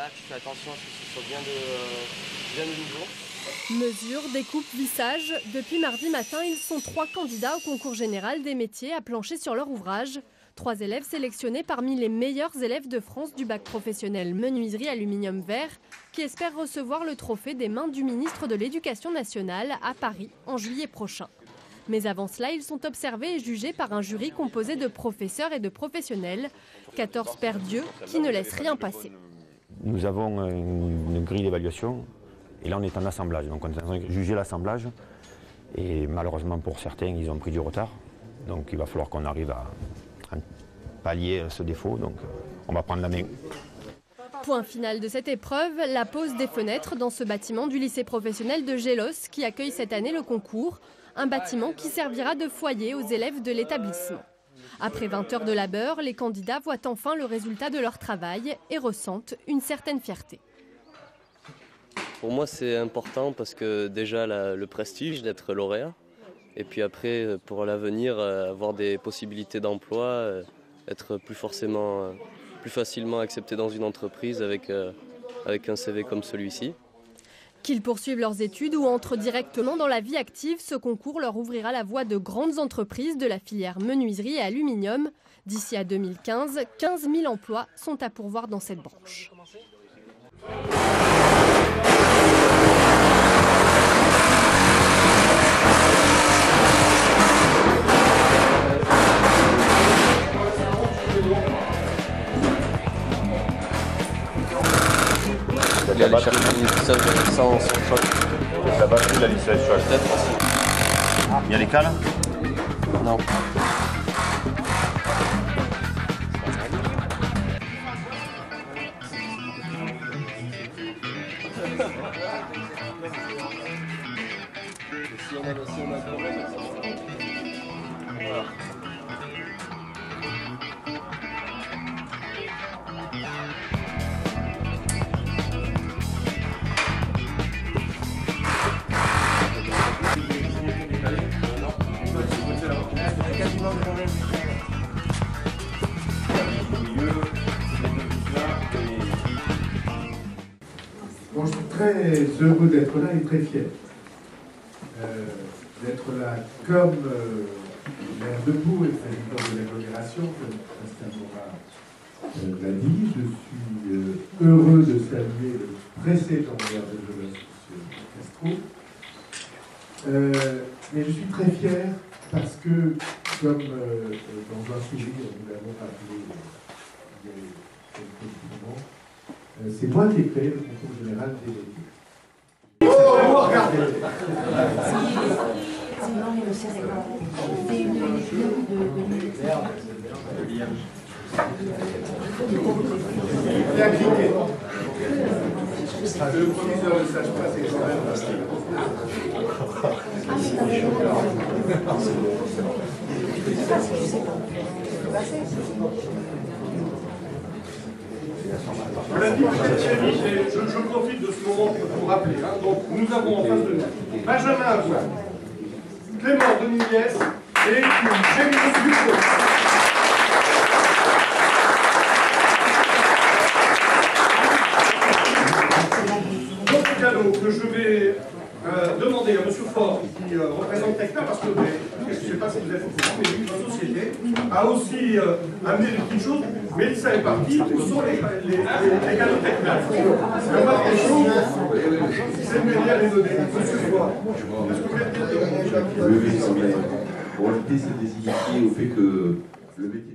Là, je fais attention à ce que ce soit bien de nouveau. Mesure, découpe, vissage. Depuis mardi matin, ils sont 3 candidats au concours général des métiers à plancher sur leur ouvrage. 3 élèves sélectionnés parmi les meilleurs élèves de France du bac professionnel menuiserie aluminium verre qui espèrent recevoir le trophée des mains du ministre de l'Éducation nationale à Paris en juillet prochain. Mais avant cela, ils sont observés et jugés par un jury composé de professeurs et de professionnels. 14 paires d'yeux qui ne laissent rien passer. Nous avons une grille d'évaluation et là on est en assemblage. Donc on est en train de juger l'assemblage et malheureusement pour certains ils ont pris du retard. Donc il va falloir qu'on arrive à pallier ce défaut. Donc on va prendre la main. Point final de cette épreuve, la pose des fenêtres dans ce bâtiment du lycée professionnel de Gélos qui accueille cette année le concours. Un bâtiment qui servira de foyer aux élèves de l'établissement. Après 20 heures de labeur, les candidats voient enfin le résultat de leur travail et ressentent une certaine fierté. Pour moi, c'est important parce que déjà le prestige d'être lauréat et puis après, pour l'avenir, avoir des possibilités d'emploi, être plus facilement accepté dans une entreprise avec un CV comme celui-ci. Qu'ils poursuivent leurs études ou entrent directement dans la vie active, ce concours leur ouvrira la voie de grandes entreprises de la filière menuiserie et aluminium. D'ici à 2015, 15 000 emplois sont à pourvoir dans cette branche. Il allait chercher un lissage sans choc. La batterie, la lissage choc. Peut-être aussi. Il y a les cales? Non. Si on a un problème, voilà. Bon, je suis très heureux d'être là et très fier d'être là comme maire de Pau et président de l'agglomération, comme Pascal Morat l'a dit. Je suis heureux de saluer le précédent maire de Gélos, M. Castro. Mais je suis très fier parce que, comme dans un sujet, nous l'avons rappelé il y a quelques moments, c'est moi qui ai créé le concours général des métiers. Regardez. Bien cliqué. Le proviseur ne sache pas, c'est quand même je profite de ce moment pour vous rappeler. Donc, nous avons en face de nous Benjamin Avoine, Clément Deniès et Jérémy Ducrot. D'autres cadeaux que je vais demander à M. Faure, qui représente Tecna, parce que je ne sais pas si vous êtes au courant, mais une société a aussi amené des petites choses. Mélissa est partie, où sont les cadeaux Tecna. Le marque des choses, c'est de venir les donner. Monsieur Faure, est-ce que vous voulez dire? Oui, pour éviter ces désinitiés au fait que le métier